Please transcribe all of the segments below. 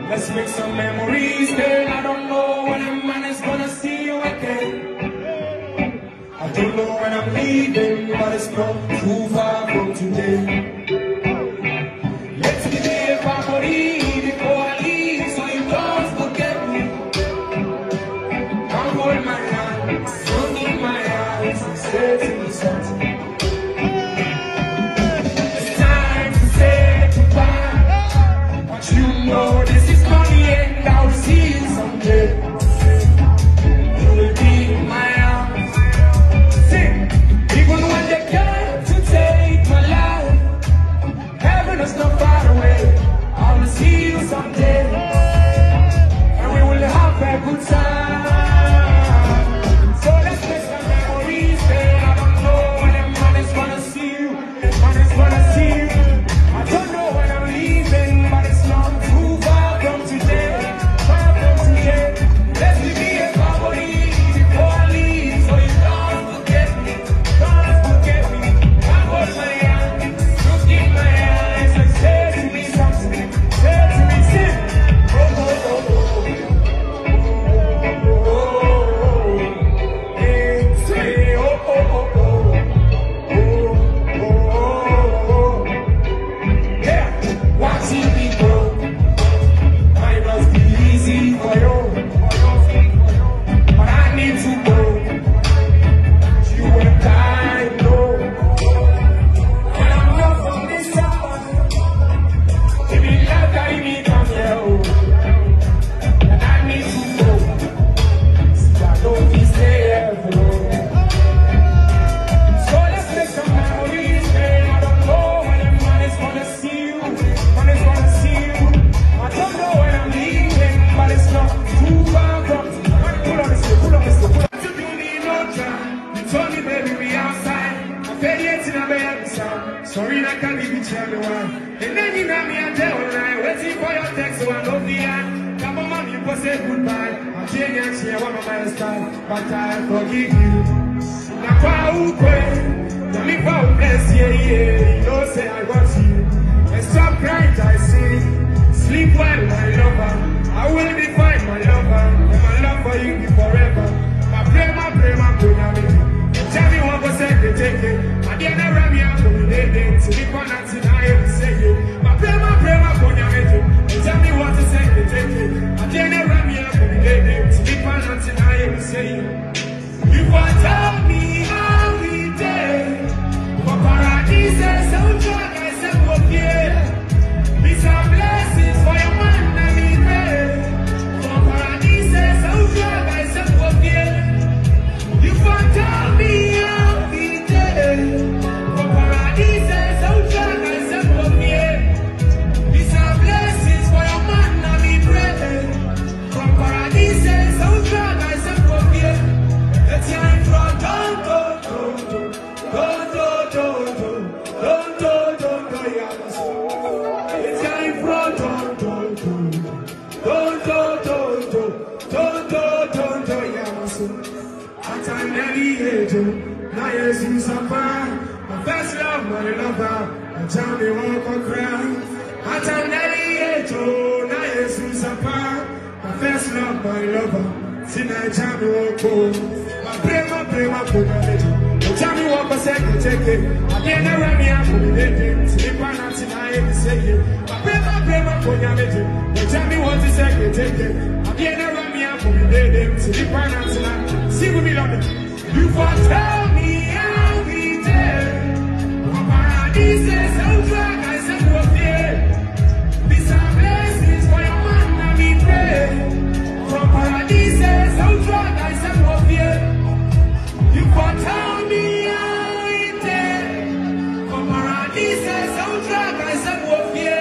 Let's make some memories, girl. I don't know when a man is gonna see you again. I don't know when I'm leaving, but it's not too far from today. Let's be there for me before I leave, so you don't forget me. Come hold my hand, look in my eyes, and say to me something. It's time to say goodbye, but you know this is not the end. I'll see you someday. You will be in my arms. Sing, even when they came to take my life, heaven is not far away. I will see you someday, and we will have a good time. So let's make some memories, babe. I don't know when a man is gonna see you, man is gonna see you. I don't know when I'm leaving, but it's not too far from today. Far from today. Let's be a family before I leave, so you don't forget me. Don't forget me. Come hold my hand, look in my eyes, and say to me something. Say to me, sing. Oh, oh, oh, oh. Oh, oh, oh. Hey, say, oh, oh, oh, oh. Oh, oh, oh. Yeah, watching me go. Might must be easy for you, but I need to go. You and I know, and I'm not from this town. Give me love, carry me from here, and I need to go. See, I don't be stay here for long. So let's make some memories, babe. I don't know when a man is gonna see you, man is gonna see you. I don't know when I'm leaving, but it's not too far from. Pull on this, pull on this, pull on. You do need no time. You told me, baby, we outside. I fed yet in a bed, sorry, I can't leave you tell me why. And then you got me a day when I waiting for your text, so I love the end. Come on, mom, you must say goodbye. I'm saying actually I want my style, but I forgive you. Now, who pray? Tell me for bless, yeah, yeah. You know, say I got you. And stop crying, I say. Sleep well, my lover. I will be fine, my lover. And my love for you be forever. My prayer, tell me what was said, they take it. I didn't run me out of the day. Sleep on that tonight, I say it. My prayer, tell me what to say, they take it. I didn't run me out of the day. Sleep on that tonight, I say it. You want tell me how we did. For paradise, so drunk, I said, okay. Be some blessings for your man, I mean, for paradise, so drunk, I said, okay. You want tell me how we did. For paradise, so drunk, I said, okay. Be some blessings for your man, I mean, from paradise, so drunk, I said, okay. The time from my best love, my lover. I tell me walk or cry. I tell me now Jesus apart. My best love, my lover. See now tell me walk home. My pray, my put. Tell me what I said, take it. I didn't run me out for the day. Sleep on that tonight, say it. My pray, my put. Tell me what to say, take it. I didn't run me out for the day. Sleep on that tonight. See with me, love it. You for tell me how we did. For paradise, so drunk, I said, okay. Be some blessings for your man, I me pray. From paradise, so drunk, I said, okay. You for tell me how we did. For paradise, so drunk, I said, okay.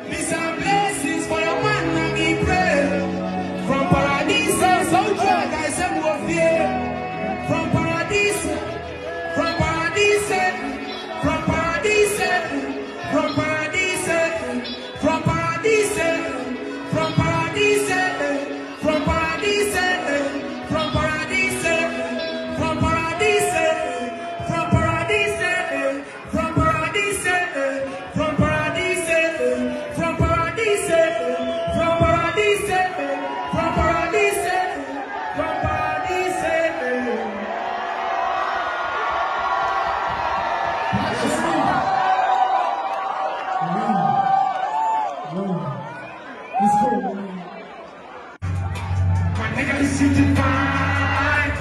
Be some blessings for your man, I me pray. From paradise, so drunk, I said, okay. From paradise. nigga, this shit you fine.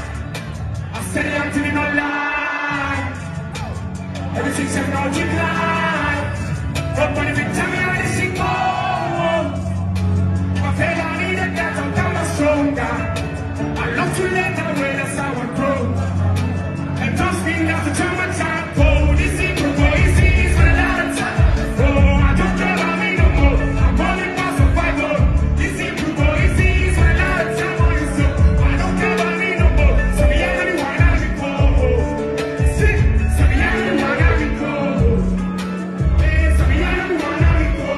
I said it, I'm telling no lie. Everything said no decline. But when every time I let this shit go, I feel I need a cat, I'm down a stronger. I love to let that way, that's how I grow. And trust me, that's the time I time. Oh, this is for boys, it's for a lot of time. Oh, I don't care about me no more. I'm running past the Bible. This is for boys, it's for a lot of time on your soul. I don't care about me no more. So me, I'm the one I can go. See, so me, I'm the one I can go. Yeah, so me, I'm the one I can go.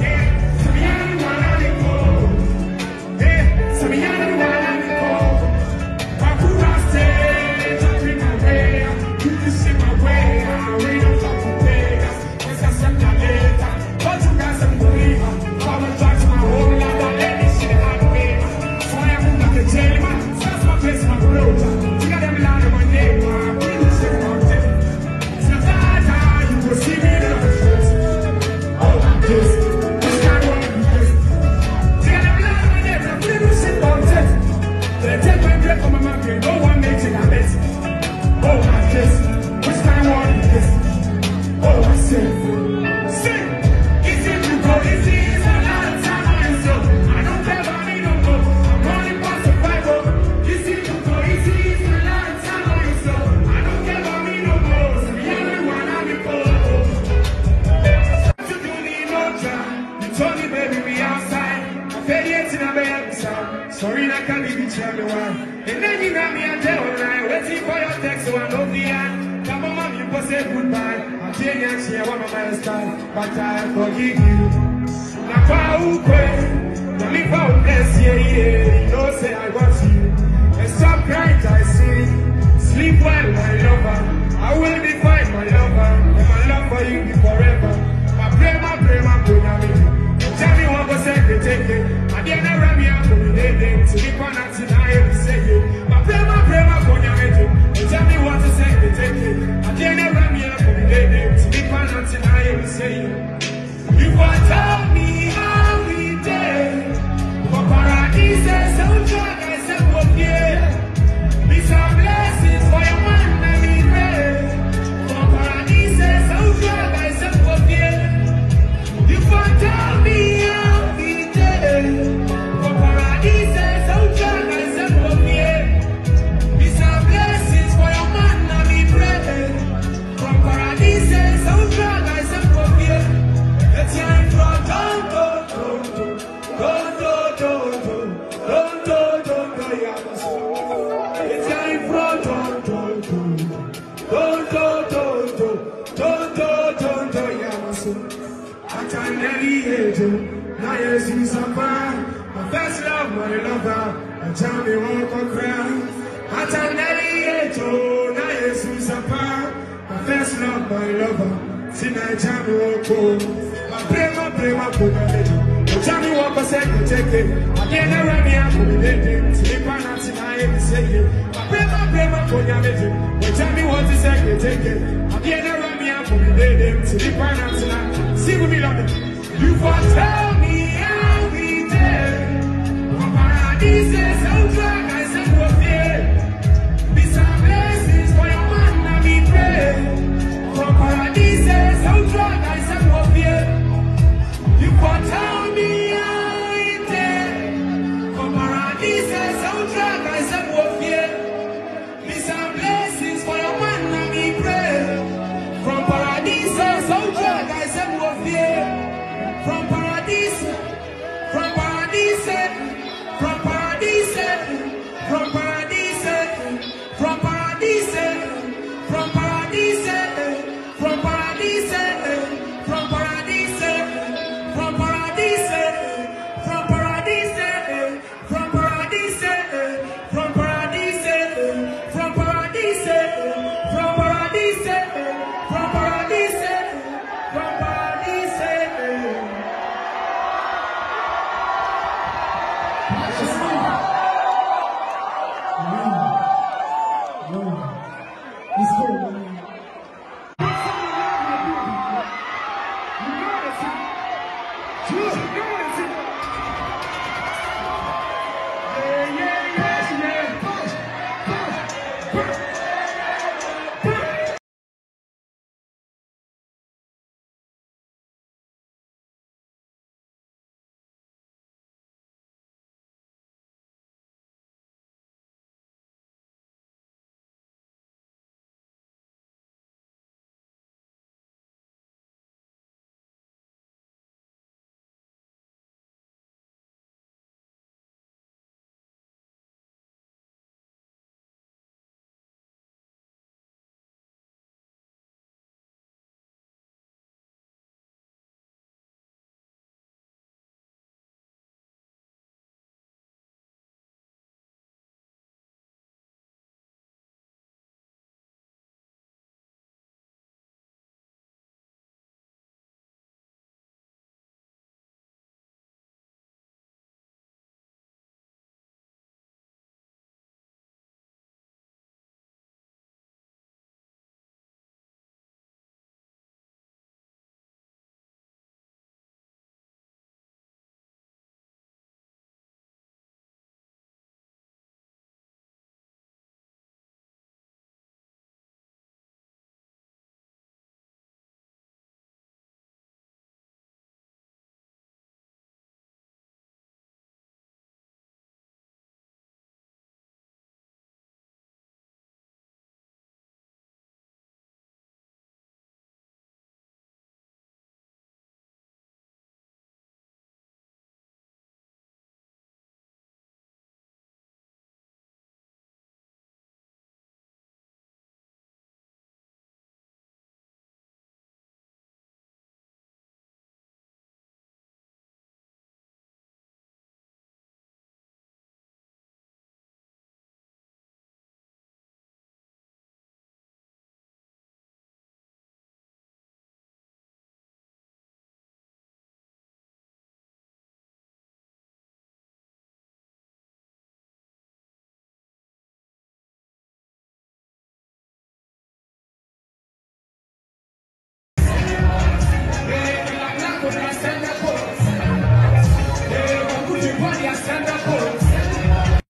Yeah, so me, I'm the one I can go. Yeah, so me, I'm the one I can go. Why would I stay? Sorry, I can't even tell me why. And then you got me a day online, waiting for your text, so I know the end. Come on, mom, you must say goodbye. I'm saying and share one of my style, but I forgive you. Now, who quit? Don't leave out, bless you, yeah. You know, say I got you. And stop crying, I sing. Sleep well, my lover. I will be fine, my lover. And my love for you be forever. My prayer, tell me what was said, take it. I didn't run me out of the day. Sleep on that tonight, you say it. My prayer, for you. Tell me what to say, take it. I didn't run me out of the day. Sleep on that tonight, you say it. You want to tell me how we did. For paradise, so drunk, I said, what, yeah. Be some blessings for your man, let me pray. For paradise, so drunk, I said, what, yeah. You want to tell me how we did. For paradise, so drunk, I said, what, yeah. Be some blessings for your man, let me pray. From paradise, so drunk, I said, what, yeah. It's time for don't yeah. It's time for don't yeah. I can't hate you. Now yes, you suffer. My first love, my lover. I tell me walk or cry. I can't hate you. Now yes, you suffer. My first love, my lover. See I tell me walk home. My prayer, tell me what I said, you take it. I can't run me out of the day. Sleep on that tonight, you say it. My prayer, tell me what you said, you take it. I can't run me out of the day. Sleep on that tonight. See with me, Lord. You for tell me how we did. For paradise, so drunk, I said, what did. Be some blessings for your man, let me pray. For paradise, so drunk, I said, what did. You for tell me how we did. For paradise, so drunk, I said, what did. Be some blessings for your man, let me pray. From paradise, so drunk, I said, what did. From paradise, from paradise, from paradise, from paradise, from paradise, from paradise, from paradise, from paradise, from paradise, from paradise, from paradise, from paradise, from paradise, from paradise, from paradise, from paradise.